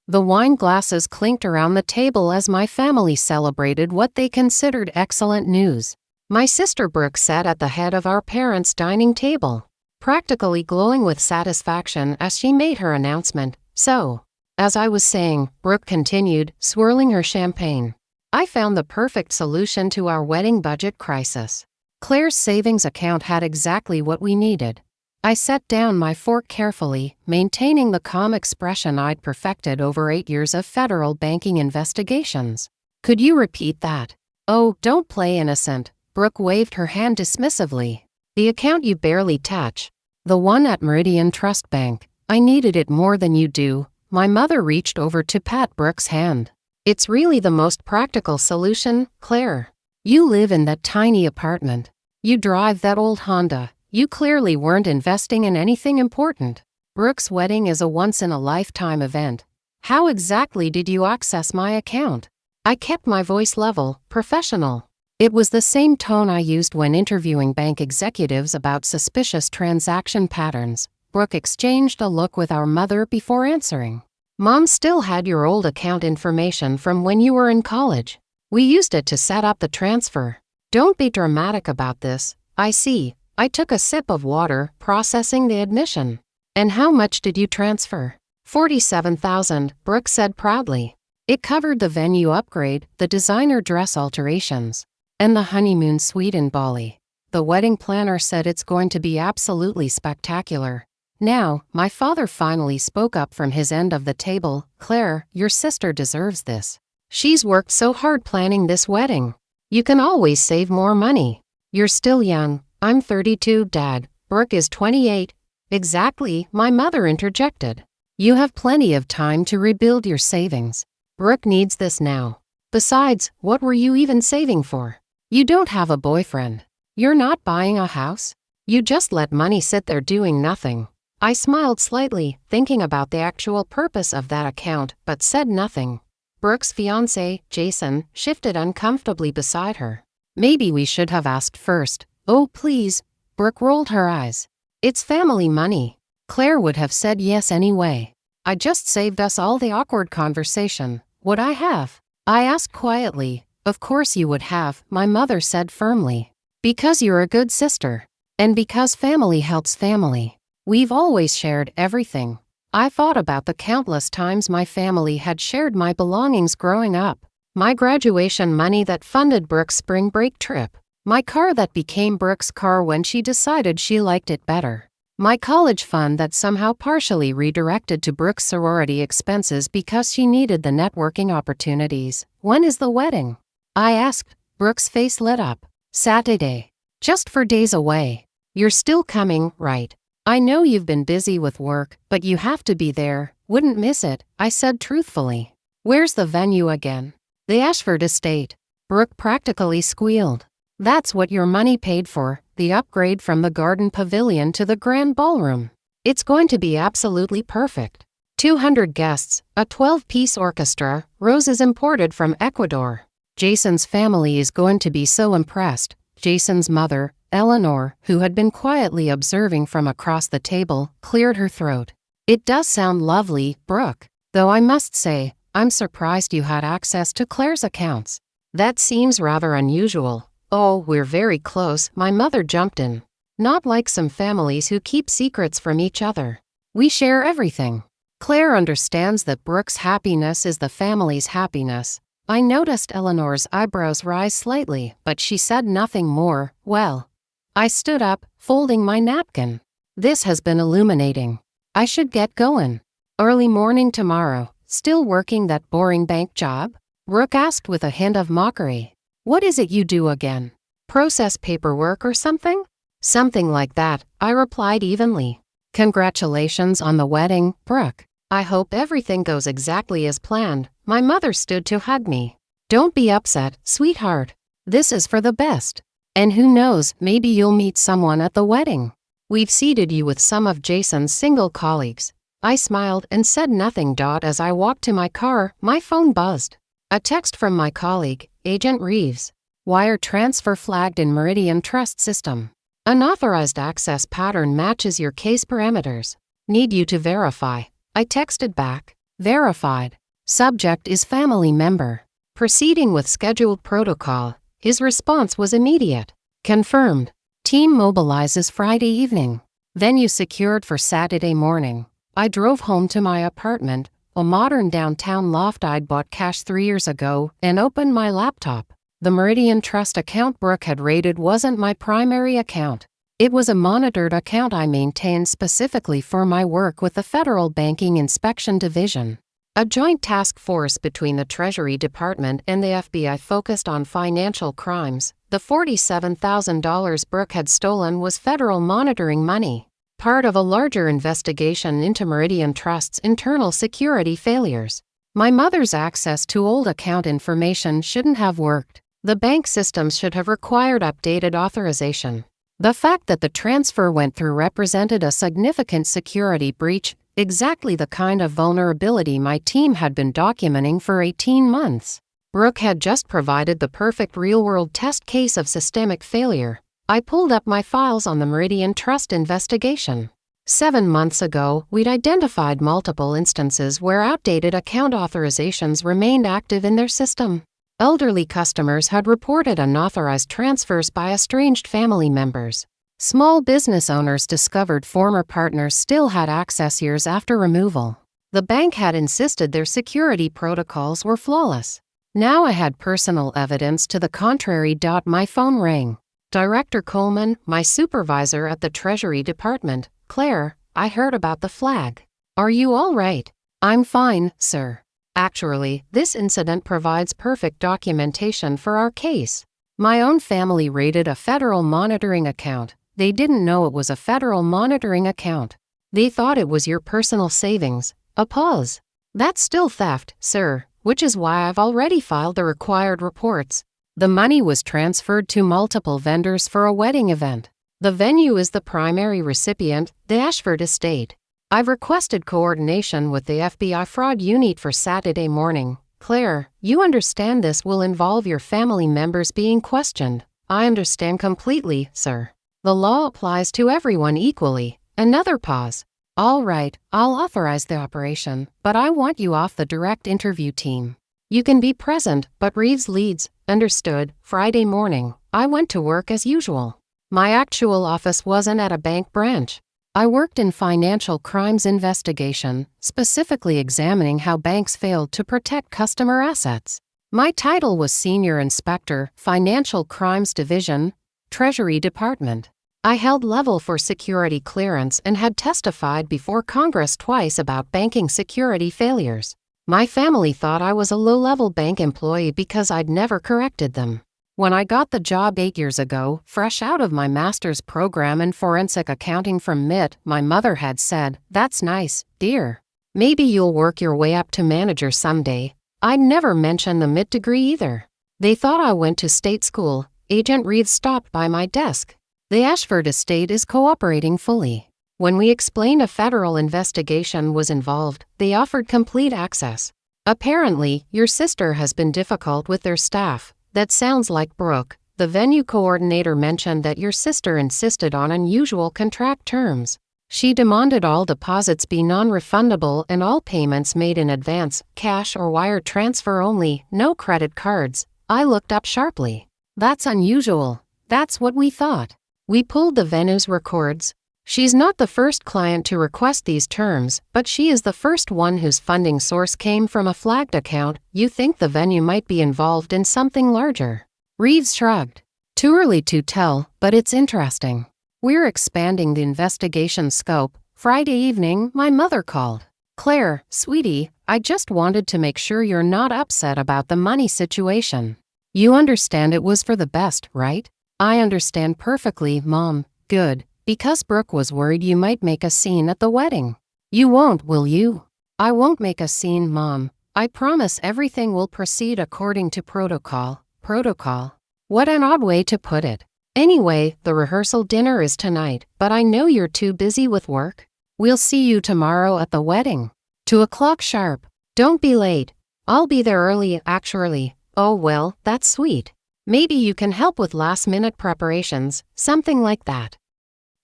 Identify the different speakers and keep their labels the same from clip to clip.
Speaker 1: The wine glasses clinked around the table as my family celebrated what they considered excellent news. My sister Brooke sat at the head of our parents' dining table, practically glowing with satisfaction as she made her announcement. So, as I was saying, Brooke continued, swirling her champagne, I found the perfect solution to our wedding budget crisis. Claire's savings account had exactly what we needed. I set down my fork carefully, maintaining the calm expression I'd perfected over 8 years of federal banking investigations. Could you repeat that? Oh, don't play innocent. Brooke waved her hand dismissively. The account you barely touch. The one at Meridian Trust Bank. I needed it more than you do. My mother reached over to pat Brooke's hand. It's really the most practical solution, Claire. You live in that tiny apartment. You drive that old Honda. You clearly weren't investing in anything important. Brooke's wedding is a once-in-a-lifetime event. How exactly did you access my account? I kept my voice level, professional. It was the same tone I used when interviewing bank executives about suspicious transaction patterns. Brooke exchanged a look with our mother before answering. Mom still had your old account information from when you were in college. We used it to set up the transfer. Don't be dramatic about this. I see. I took a sip of water, processing the admission. And how much did you transfer? $47,000, Brooke said proudly. It covered the venue upgrade, the designer dress alterations, and the honeymoon suite in Bali. The wedding planner said it's going to be absolutely spectacular. Now, my father finally spoke up from his end of the table. Claire, your sister deserves this. She's worked so hard planning this wedding. You can always save more money. You're still young. I'm 32, Dad. Brooke is 28. Exactly, my mother interjected. You have plenty of time to rebuild your savings. Brooke needs this now. Besides, what were you even saving for? You don't have a boyfriend. You're not buying a house. You just let money sit there doing nothing. I smiled slightly, thinking about the actual purpose of that account, but said nothing. Brooke's fiancé, Jason, shifted uncomfortably beside her. Maybe we should have asked first. Oh, please. Brooke rolled her eyes. It's family money. Claire would have said yes anyway. I just saved us all the awkward conversation. Would I have? I asked quietly. Of course you would have, my mother said firmly. Because you're a good sister. And because family helps family. We've always shared everything. I thought about the countless times my family had shared my belongings growing up. My graduation money that funded Brooke's spring break trip. My car that became Brooke's car when she decided she liked it better. My college fund that somehow partially redirected to Brooke's sorority expenses because she needed the networking opportunities. When is the wedding? I asked. Brooke's face lit up. Saturday. Just 4 days away. You're still coming, right? I know you've been busy with work, but you have to be there. Wouldn't miss it, I said truthfully. Where's the venue again? The Ashford Estate. Brooke practically squealed. That's what your money paid for, the upgrade from the garden pavilion to the grand ballroom. It's going to be absolutely perfect. 200 guests, a 12-piece orchestra, roses imported from Ecuador. Jason's family is going to be so impressed. Jason's mother, Eleanor, who had been quietly observing from across the table, cleared her throat. It does sound lovely, Brooke. Though I must say, I'm surprised you had access to Claire's accounts. That seems rather unusual. Oh, we're very close, my mother jumped in. Not like some families who keep secrets from each other. We share everything. Claire understands that Brooke's happiness is the family's happiness. I noticed Eleanor's eyebrows rise slightly, but she said nothing more. Well, I stood up, folding my napkin. This has been illuminating. I should get going. Early morning tomorrow. Still working that boring bank job? Brooke asked with a hint of mockery. What is it you do again? Process paperwork or something? Something like that, I replied evenly. Congratulations on the wedding, Brooke. I hope everything goes exactly as planned. My mother stood to hug me. Don't be upset, sweetheart. This is for the best. And who knows, maybe you'll meet someone at the wedding. We've seated you with some of Jason's single colleagues. I smiled and said nothing. As I walked to my car, my phone buzzed. A text from my colleague, Agent Reeves. Wire transfer flagged in Meridian Trust System. Unauthorized access pattern matches your case parameters. Need you to verify. I texted back. Verified. Subject is family member. Proceeding with scheduled protocol. His response was immediate. Confirmed. Team mobilizes Friday evening. Venue secured for Saturday morning. I drove home to my apartment, a modern downtown loft I'd bought cash 3 years ago, and opened my laptop. The Meridian Trust account Brooke had raided wasn't my primary account. It was a monitored account I maintained specifically for my work with the Federal Banking Inspection Division. A joint task force between the Treasury Department and the FBI focused on financial crimes. The $47,000 Brooke had stolen was federal monitoring money, part of a larger investigation into Meridian Trust's internal security failures. My mother's access to old account information shouldn't have worked. The bank systems should have required updated authorization. The fact that the transfer went through represented a significant security breach, exactly the kind of vulnerability my team had been documenting for 18 months. Brooke had just provided the perfect real-world test case of systemic failure. I pulled up my files on the Meridian Trust investigation. 7 months ago, we'd identified multiple instances where outdated account authorizations remained active in their system. Elderly customers had reported unauthorized transfers by estranged family members. Small business owners discovered former partners still had access years after removal. The bank had insisted their security protocols were flawless. Now I had personal evidence to the contrary. My phone rang. Director Coleman, my supervisor at the Treasury Department. Claire, I heard about the flag. Are you all right? I'm fine, sir. Actually, this incident provides perfect documentation for our case. My own family raided a federal monitoring account. They didn't know it was a federal monitoring account. They thought it was your personal savings. A pause. That's still theft, sir, which is why I've already filed the required reports. The money was transferred to multiple vendors for a wedding event. The venue is the primary recipient, the Ashford Estate. I've requested coordination with the FBI fraud unit for Saturday morning. Claire, you understand this will involve your family members being questioned. I understand completely, sir. The law applies to everyone equally. Another pause. All right, I'll authorize the operation, but I want you off the direct interview team. You can be present, but Reeves leads. Understood. Friday morning, I went to work as usual. My actual office wasn't at a bank branch. I worked in financial crimes investigation, specifically examining how banks failed to protect customer assets. My title was Senior Inspector, Financial Crimes Division, Treasury Department. I held level 4 security clearance and had testified before Congress twice about banking security failures. My family thought I was a low-level bank employee because I'd never corrected them. When I got the job 8 years ago, fresh out of my master's program in forensic accounting from MIT, my mother had said, "That's nice, dear. Maybe you'll work your way up to manager someday." I'd never mentioned the MIT degree either. They thought I went to state school. Agent Reeves stopped by my desk. The Ashford Estate is cooperating fully. When we explained a federal investigation was involved, they offered complete access. Apparently, your sister has been difficult with their staff. That sounds like Brooke. The venue coordinator mentioned that your sister insisted on unusual contract terms. She demanded all deposits be non-refundable and all payments made in advance, cash or wire transfer only, no credit cards. I looked up sharply. That's unusual. That's what we thought. We pulled the venue's records. She's not the first client to request these terms, but she is the first one whose funding source came from a flagged account. You think the venue might be involved in something larger? Reeves shrugged. Too early to tell, but it's interesting. We're expanding the investigation scope. Friday evening, my mother called. Claire, sweetie, I just wanted to make sure you're not upset about the money situation. You understand it was for the best, right? I understand perfectly, Mom. Good. Because Brooke was worried you might make a scene at the wedding. You won't, will you? I won't make a scene, Mom. I promise everything will proceed according to protocol. Protocol? What an odd way to put it. Anyway, the rehearsal dinner is tonight, but I know you're too busy with work. We'll see you tomorrow at the wedding. 2:00 sharp. Don't be late. I'll be there early, actually. Oh well, that's sweet. Maybe you can help with last-minute preparations, something like that.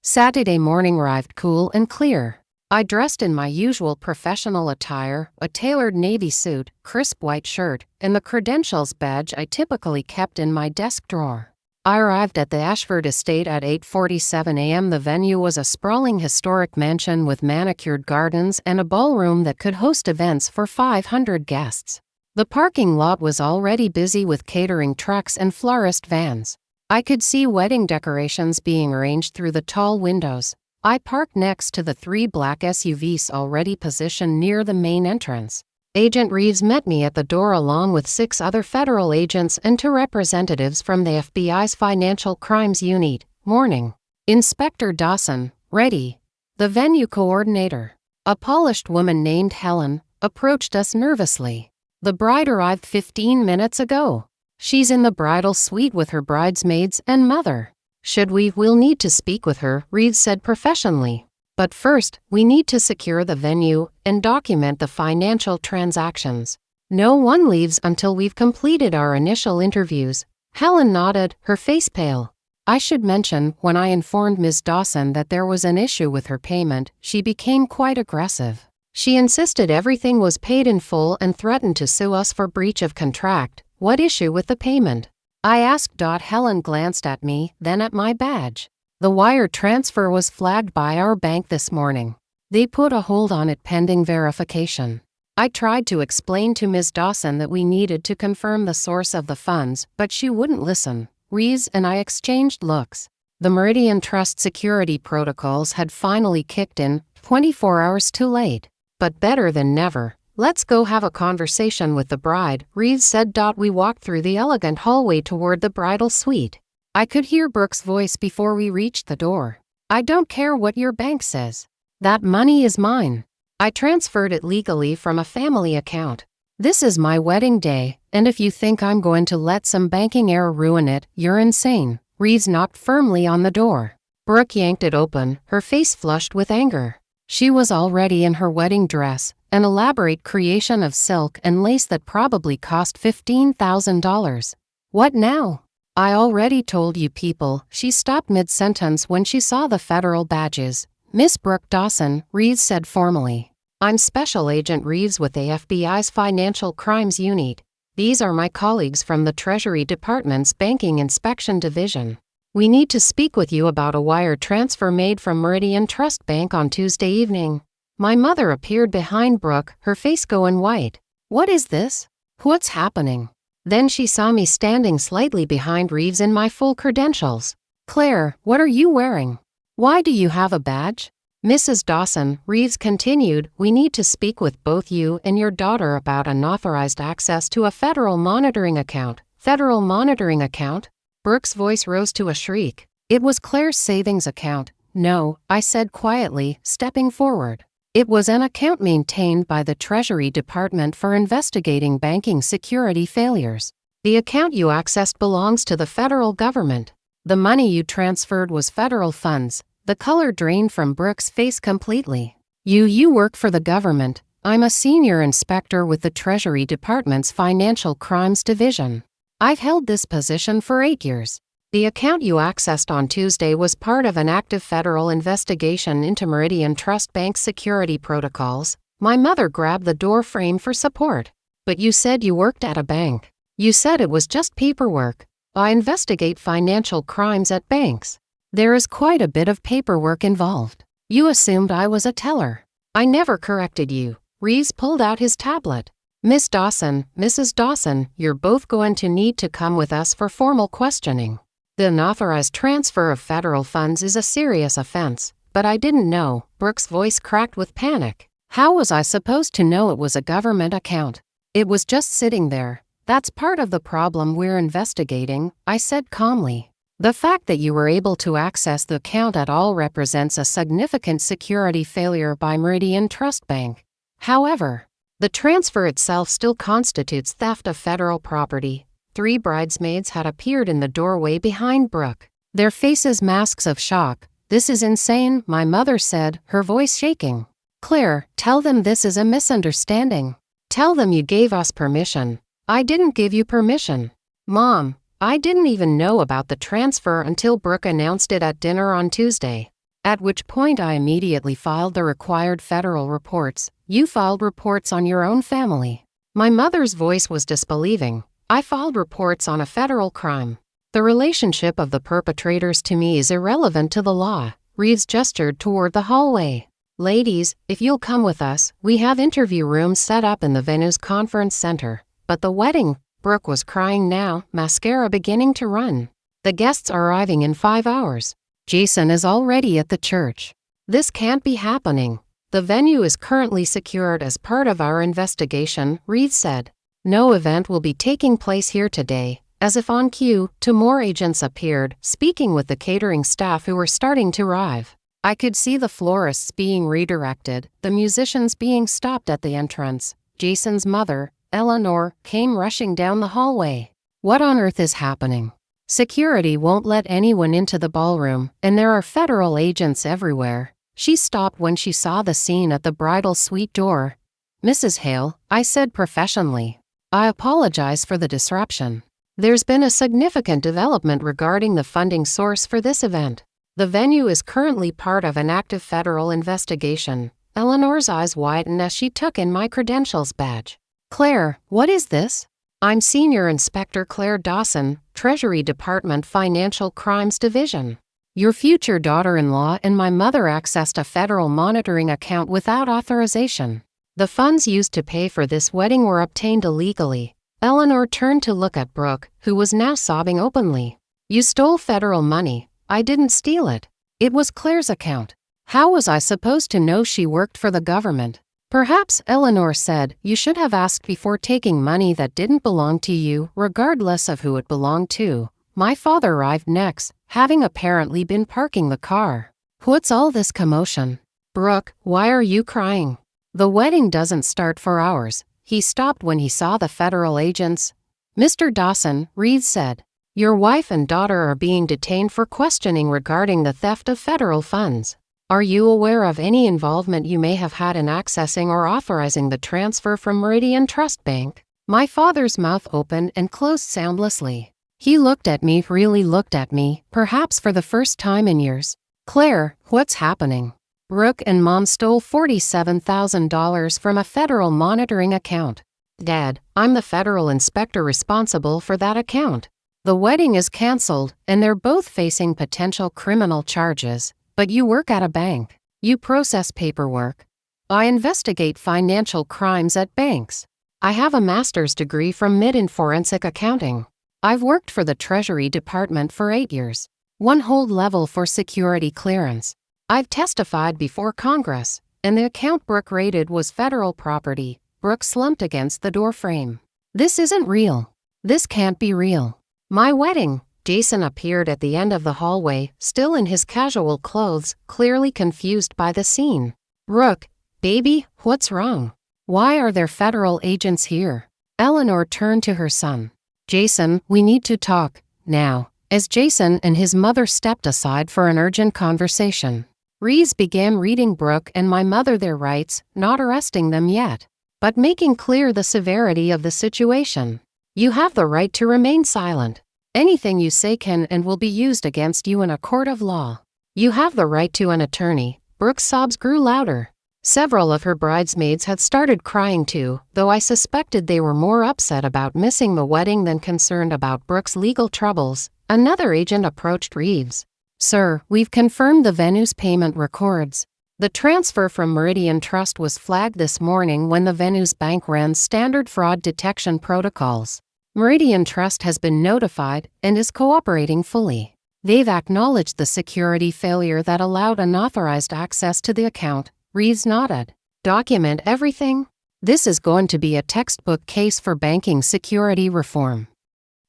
Speaker 1: Saturday morning arrived cool and clear. I dressed in my usual professional attire, a tailored navy suit, crisp white shirt, and the credentials badge I typically kept in my desk drawer. I arrived at the Ashford estate at 8:47 a.m. The venue was a sprawling historic mansion with manicured gardens and a ballroom that could host events for 500 guests. The parking lot was already busy with catering trucks and florist vans. I could see wedding decorations being arranged through the tall windows. I parked next to the 3 black SUVs already positioned near the main entrance. Agent Reeves met me at the door along with 6 other federal agents and 2 representatives from the FBI's Financial Crimes Unit. Morning. Inspector Dawson, ready. The venue coordinator, a polished woman named Helen, approached us nervously. The bride arrived 15 minutes ago. She's in the bridal suite with her bridesmaids and mother. We'll need to speak with her, Reeves said professionally. But first, we need to secure the venue and document the financial transactions. No one leaves until we've completed our initial interviews. Helen nodded, her face pale. I should mention, when I informed Ms. Dawson that there was an issue with her payment, she became quite aggressive. She insisted everything was paid in full and threatened to sue us for breach of contract. What issue with the payment? I asked. Helen glanced at me, then at my badge. The wire transfer was flagged by our bank this morning. They put a hold on it pending verification. I tried to explain to Ms. Dawson that we needed to confirm the source of the funds, but she wouldn't listen. Reeves and I exchanged looks. The Meridian Trust security protocols had finally kicked in, 24 hours too late. But better than never. Let's go have a conversation with the bride, Reeves said. We walked through the elegant hallway toward the bridal suite. I could hear Brooke's voice before we reached the door. I don't care what your bank says. That money is mine. I transferred it legally from a family account. This is my wedding day, and if you think I'm going to let some banking error ruin it, you're insane. Reeves knocked firmly on the door. Brooke yanked it open, her face flushed with anger. She was already in her wedding dress, an elaborate creation of silk and lace that probably cost $15,000. What now? I already told you people. She stopped mid-sentence when she saw the federal badges. Miss Brooke Dawson, Reeves said formally. I'm Special Agent Reeves with the FBI's Financial Crimes Unit. These are my colleagues from the Treasury Department's Banking Inspection Division. We need to speak with you about a wire transfer made from Meridian Trust Bank on Tuesday evening. My mother appeared behind Brooke, her face going white. What is this? What's happening? Then she saw me standing slightly behind Reeves in my full credentials. Claire, what are you wearing? Why do you have a badge? Mrs. Dawson, Reeves continued, we need to speak with both you and your daughter about unauthorized access to a federal monitoring account. Federal monitoring account? Brooke's voice rose to a shriek. It was Claire's savings account. No, I said quietly, stepping forward. It was an account maintained by the Treasury Department for investigating banking security failures. The account you accessed belongs to the federal government. The money you transferred was federal funds. The color drained from Brooke's face completely. You work for the government. I'm a senior inspector with the Treasury Department's Financial Crimes Division. I've held this position for 8 years. The account you accessed on Tuesday was part of an active federal investigation into Meridian Trust Bank's security protocols. My mother grabbed the door frame for support. But you said you worked at a bank. You said it was just paperwork. I investigate financial crimes at banks. There is quite a bit of paperwork involved. You assumed I was a teller. I never corrected you. Reeves pulled out his tablet. Miss Dawson, Mrs. Dawson, you're both going to need to come with us for formal questioning. The unauthorized transfer of federal funds is a serious offense, but I didn't know. Brooke's voice cracked with panic. How was I supposed to know it was a government account? It was just sitting there. That's part of the problem we're investigating, I said calmly. The fact that you were able to access the account at all represents a significant security failure by Meridian Trust Bank. However, the transfer itself still constitutes theft of federal property. 3 bridesmaids had appeared in the doorway behind Brooke, their faces masks of shock. This is insane, my mother said, her voice shaking. Claire, tell them this is a misunderstanding. Tell them you gave us permission. I didn't give you permission. Mom, I didn't even know about the transfer until Brooke announced it at dinner on Tuesday. At which point I immediately filed the required federal reports. You filed reports on your own family. My mother's voice was disbelieving. I filed reports on a federal crime. The relationship of the perpetrators to me is irrelevant to the law. Reeves gestured toward the hallway. Ladies, if you'll come with us, we have interview rooms set up in the venue's conference center. But the wedding, Brooke was crying now, mascara beginning to run. The guests are arriving in 5 hours. Jason is already at the church. This can't be happening. The venue is currently secured as part of our investigation, Reeves said. No event will be taking place here today. As if on cue, two more agents appeared, speaking with the catering staff who were starting to arrive. I could see the florists being redirected, the musicians being stopped at the entrance. Jason's mother, Eleanor, came rushing down the hallway. What on earth is happening? Security won't let anyone into the ballroom, and there are federal agents everywhere. She stopped when she saw the scene at the bridal suite door. Mrs. Hale, I said professionally. I apologize for the disruption. There's been a significant development regarding the funding source for this event. The venue is currently part of an active federal investigation. Eleanor's eyes widened as she took in my credentials badge. Claire, what is this? I'm Senior Inspector Claire Dawson, Treasury Department Financial Crimes Division. Your future daughter-in-law and my mother accessed a federal monitoring account without authorization. The funds used to pay for this wedding were obtained illegally. Eleanor turned to look at Brooke, who was now sobbing openly. You stole federal money. I didn't steal it. It was Claire's account. How was I supposed to know she worked for the government? Perhaps, Eleanor said, you should have asked before taking money that didn't belong to you, regardless of who it belonged to. My father arrived next, having apparently been parking the car. What's all this commotion? Brooke, why are you crying? The wedding doesn't start for hours. He stopped when he saw the federal agents. Mr. Dawson, Reeves said, your wife and daughter are being detained for questioning regarding the theft of federal funds. Are you aware of any involvement you may have had in accessing or authorizing the transfer from Meridian Trust Bank? My father's mouth opened and closed soundlessly. He looked at me, really looked at me, perhaps for the first time in years. Claire, what's happening? Brooke and Mom stole $47,000 from a federal monitoring account. Dad, I'm the federal inspector responsible for that account. The wedding is canceled, and they're both facing potential criminal charges. But you work at a bank. You process paperwork. I investigate financial crimes at banks. I have a master's degree from MIT in forensic accounting. I've worked for the Treasury Department for 8 years. One hold level for security clearance. I've testified before Congress, and the account Brooke raided was federal property. Brooke slumped against the doorframe. This isn't real. This can't be real. My wedding. Jason appeared at the end of the hallway, still in his casual clothes, clearly confused by the scene. Brooke, baby, what's wrong? Why are there federal agents here? Eleanor turned to her son. Jason, we need to talk, now. As Jason and his mother stepped aside for an urgent conversation, Reeves began reading Brooke and my mother their rights, not arresting them yet, but making clear the severity of the situation. You have the right to remain silent. Anything you say can and will be used against you in a court of law. You have the right to an attorney. Brooke's sobs grew louder. Several of her bridesmaids had started crying too, though I suspected they were more upset about missing the wedding than concerned about Brooke's legal troubles. Another agent approached Reeves. Sir, we've confirmed the venue's payment records. The transfer from Meridian Trust was flagged this morning when the venue's bank ran standard fraud detection protocols. Meridian Trust has been notified and is cooperating fully. They've acknowledged the security failure that allowed unauthorized access to the account. Reeves nodded. Document everything? This is going to be a textbook case for banking security reform.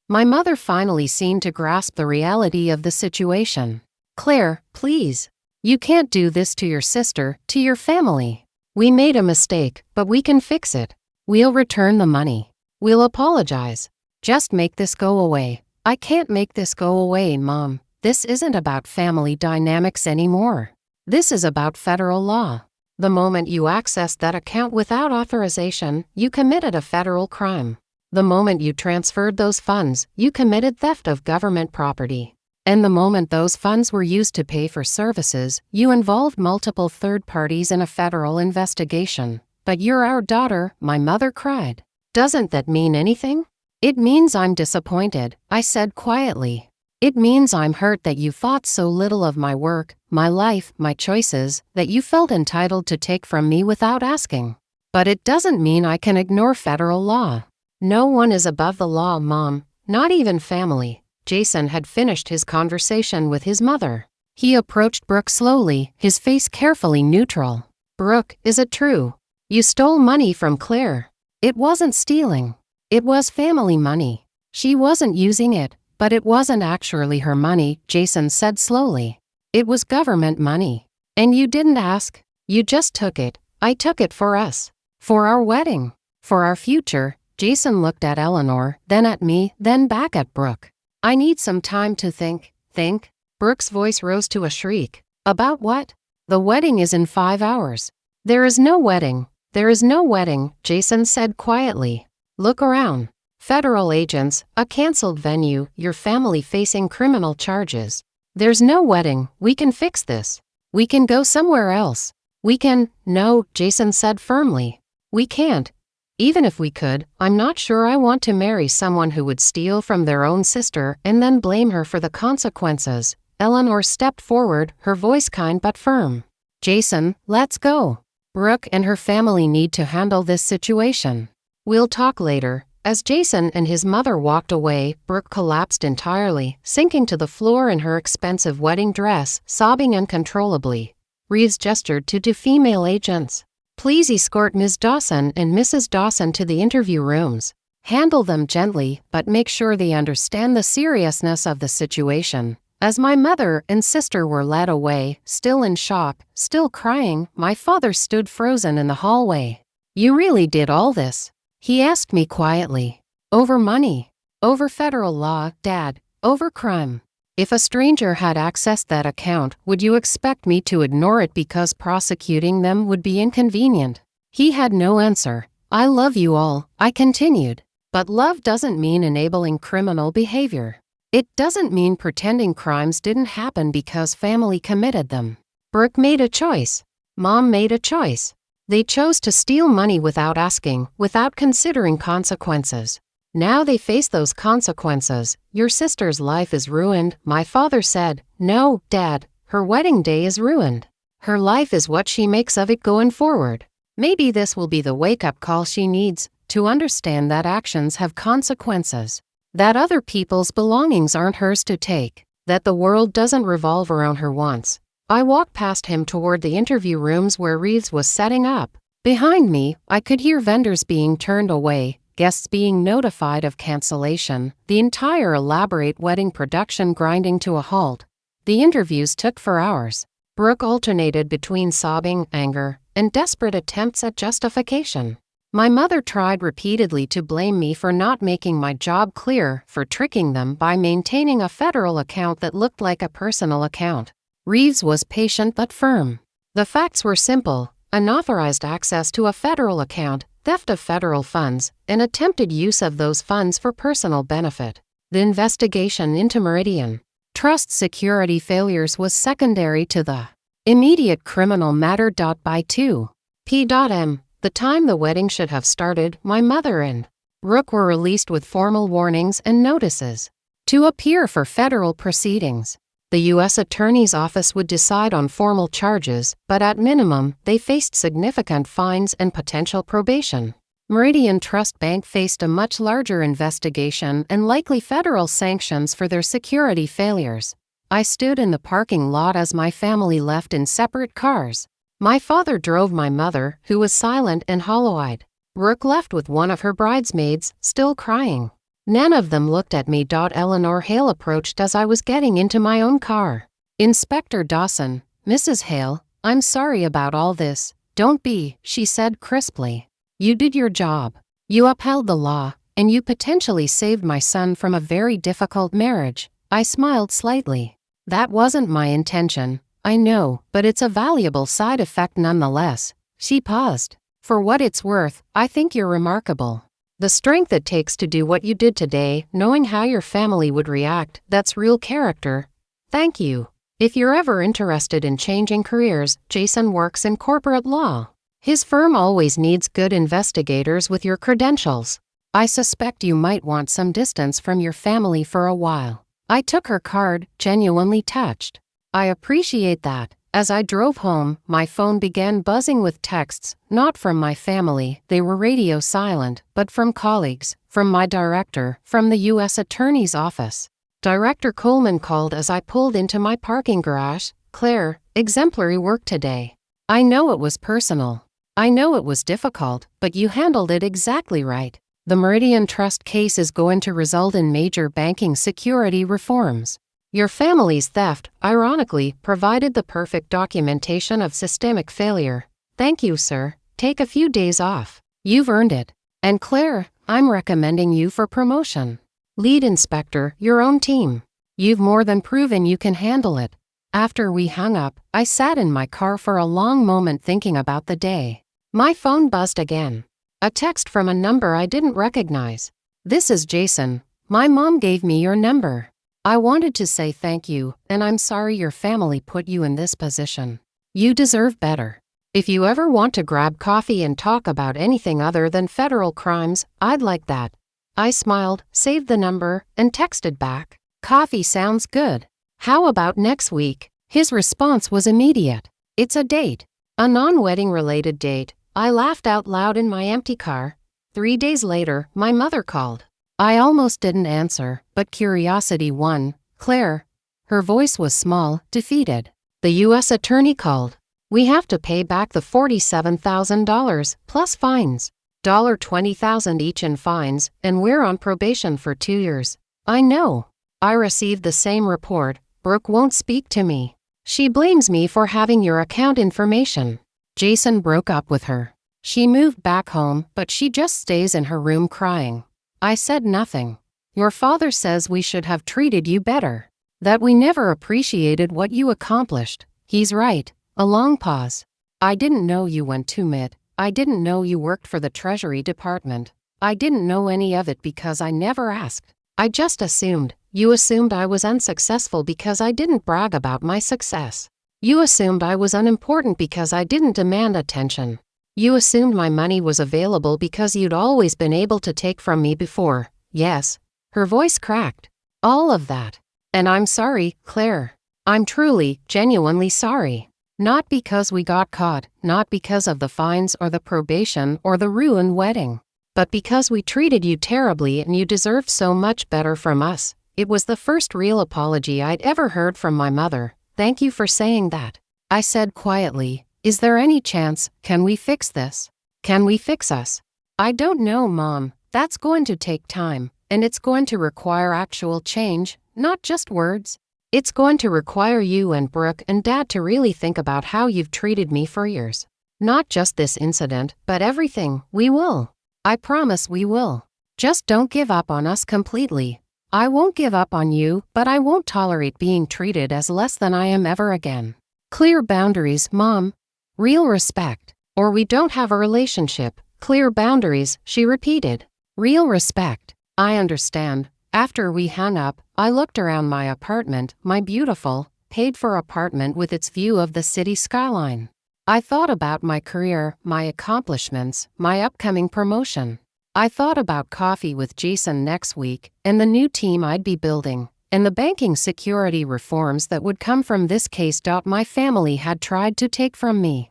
Speaker 1: My mother finally seemed to grasp the reality of the situation. Claire, please. You can't do this to your sister, to your family. We made a mistake, but we can fix it. We'll return the money. We'll apologize. Just make this go away. I can't make this go away, Mom. This isn't about family dynamics anymore. This is about federal law. The moment you accessed that account without authorization, you committed a federal crime. The moment you transferred those funds, you committed theft of government property. And the moment those funds were used to pay for services, you involved multiple third parties in a federal investigation. But you're our daughter, my mother cried. Doesn't that mean anything? It means I'm disappointed, I said quietly. It means I'm hurt that you thought so little of my work, my life, my choices, that you felt entitled to take from me without asking. But it doesn't mean I can ignore federal law. No one is above the law, Mom, not even family. Jason had finished his conversation with his mother. He approached Brooke slowly, his face carefully neutral. Brooke, is it true? You stole money from Claire. It wasn't stealing. It was family money. She wasn't using it, but it wasn't actually her money, Jason said slowly. It was government money. And you didn't ask. You just took it. I took it for us. For our wedding. For our future. Jason looked at Eleanor, then at me, then back at Brooke. I need some time to think. Think? Brooke's voice rose to a shriek. About what? The wedding is in 5 hours. There is no wedding. There is no wedding, Jason said quietly. Look around. Federal agents, a canceled venue, your family facing criminal charges. There's no wedding. We can fix this. We can go somewhere else. We can. No, Jason said firmly. We can't. Even if we could, I'm not sure I want to marry someone who would steal from their own sister and then blame her for the consequences. Eleanor stepped forward, her voice kind but firm. Jason, let's go. Brooke and her family need to handle this situation. We'll talk later. As Jason and his mother walked away, Brooke collapsed entirely, sinking to the floor in her expensive wedding dress, sobbing uncontrollably. Reeves gestured to two female agents. Please escort Ms. Dawson and Mrs. Dawson to the interview rooms. Handle them gently, but make sure they understand the seriousness of the situation. As my mother and sister were led away, still in shock, still crying, my father stood frozen in the hallway. You really did all this? He asked me quietly. Over money. Over federal law, Dad. Over crime. If a stranger had accessed that account, would you expect me to ignore it because prosecuting them would be inconvenient? He had no answer. I love you all, I continued. But love doesn't mean enabling criminal behavior. It doesn't mean pretending crimes didn't happen because family committed them. Brooke made a choice. Mom made a choice. They chose to steal money without asking, without considering consequences. Now they face those consequences. Your sister's life is ruined, my father said. No, Dad, her wedding day is ruined. Her life is what she makes of it going forward. Maybe this will be the wake-up call she needs, to understand that actions have consequences. That other people's belongings aren't hers to take. That the world doesn't revolve around her wants. I walked past him toward the interview rooms where Reeves was setting up. Behind me, I could hear vendors being turned away, guests being notified of cancellation, the entire elaborate wedding production grinding to a halt. The interviews took for hours. Brooke alternated between sobbing, anger, and desperate attempts at justification. My mother tried repeatedly to blame me for not making my job clear, for tricking them by maintaining a federal account that looked like a personal account. Reeves was patient but firm. The facts were simple: unauthorized access to a federal account, theft of federal funds, and attempted use of those funds for personal benefit. The investigation into Meridian Trust security failures was secondary to the immediate criminal matter. By 2 p.m., the time the wedding should have started, my mother and Brooke were released with formal warnings and notices to appear for federal proceedings. The U.S. Attorney's Office would decide on formal charges, but at minimum, they faced significant fines and potential probation. Meridian Trust Bank faced a much larger investigation and likely federal sanctions for their security failures. I stood in the parking lot as my family left in separate cars. My father drove my mother, who was silent and hollow-eyed. Brooke left with one of her bridesmaids, still crying. None of them looked at me. Eleanor Hale approached as I was getting into my own car. Inspector Dawson, Mrs. Hale, I'm sorry about all this. Don't be, she said crisply. You did your job. You upheld the law, and you potentially saved my son from a very difficult marriage. I smiled slightly. That wasn't my intention, I know, but it's a valuable side effect nonetheless. She paused. For what it's worth, I think you're remarkable. The strength it takes to do what you did today, knowing how your family would react, that's real character. Thank you. If you're ever interested in changing careers, Jason works in corporate law. His firm always needs good investigators with your credentials. I suspect you might want some distance from your family for a while. I took her card, genuinely touched. I appreciate that. As I drove home, my phone began buzzing with texts, not from my family, they were radio silent, but from colleagues, from my director, from the U.S. Attorney's Office. Director Coleman called as I pulled into my parking garage. Claire, exemplary work today. I know it was personal. I know it was difficult, but you handled it exactly right. The Meridian Trust case is going to result in major banking security reforms. Your family's theft, ironically, provided the perfect documentation of systemic failure. Thank you, sir. Take a few days off. You've earned it. And Claire, I'm recommending you for promotion. Lead inspector, your own team. You've more than proven you can handle it. After we hung up, I sat in my car for a long moment thinking about the day. My phone buzzed again. A text from a number I didn't recognize. This is Jason. My mom gave me your number. I wanted to say thank you, and I'm sorry your family put you in this position. You deserve better. If you ever want to grab coffee and talk about anything other than federal crimes, I'd like that. I smiled, saved the number, and texted back. Coffee sounds good. How about next week? His response was immediate. It's a date. A non-wedding related date. I laughed out loud in my empty car. 3 days later, my mother called. I almost didn't answer, but curiosity won. Claire. Her voice was small, defeated. The U.S. attorney called. We have to pay back the $47,000, plus fines. $20,000 each in fines, and we're on probation for 2 years. I know. I received the same report. Brooke won't speak to me. She blames me for having your account information. Jason broke up with her. She moved back home, but she just stays in her room crying. I said nothing. Your father says we should have treated you better. That we never appreciated what you accomplished. He's right. A long pause. I didn't know you went to MIT. I didn't know you worked for the Treasury Department. I didn't know any of it because I never asked. I just assumed. You assumed I was unsuccessful because I didn't brag about my success. You assumed I was unimportant because I didn't demand attention. You assumed my money was available because you'd always been able to take from me before. Yes. Her voice cracked. All of that. And I'm sorry, Claire. I'm truly, genuinely sorry. Not because we got caught, not because of the fines or the probation or the ruined wedding, but because we treated you terribly and you deserved so much better from us. It was the first real apology I'd ever heard from my mother. Thank you for saying that. I said quietly, is there any chance, can we fix this? Can we fix us? I don't know, Mom. That's going to take time, and it's going to require actual change, not just words. It's going to require you and Brooke and Dad to really think about how you've treated me for years. Not just this incident, but everything. We will. I promise we will. Just don't give up on us completely. I won't give up on you, but I won't tolerate being treated as less than I am ever again. Clear boundaries, Mom. Real respect. Or we don't have a relationship. Clear boundaries, she repeated. Real respect. I understand. After we hung up, I looked around my apartment, my beautiful, paid-for apartment with its view of the city skyline. I thought about my career, my accomplishments, my upcoming promotion. I thought about coffee with Jason next week, and the new team I'd be building, and the banking security reforms that would come from this case. My family had tried to take from me,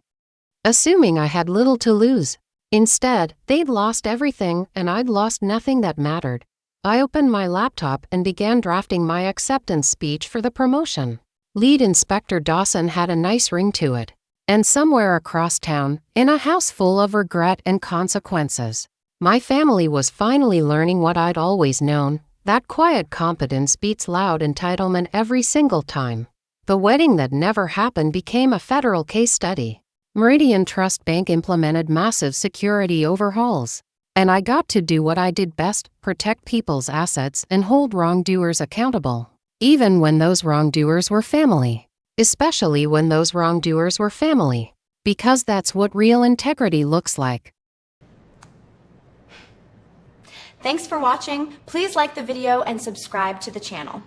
Speaker 1: assuming I had little to lose. Instead, they'd lost everything, and I'd lost nothing that mattered. I opened my laptop and began drafting my acceptance speech for the promotion. Lead Inspector Dawson had a nice ring to it. And somewhere across town, in a house full of regret and consequences, my family was finally learning what I'd always known, that quiet competence beats loud entitlement every single time. The wedding that never happened became a federal case study. Meridian Trust Bank implemented massive security overhauls. And I got to do what I did best, protect people's assets and hold wrongdoers accountable. Even when those wrongdoers were family. Especially when those wrongdoers were family. Because that's what real integrity looks like.
Speaker 2: Thanks for watching. Please like the video and subscribe to the channel.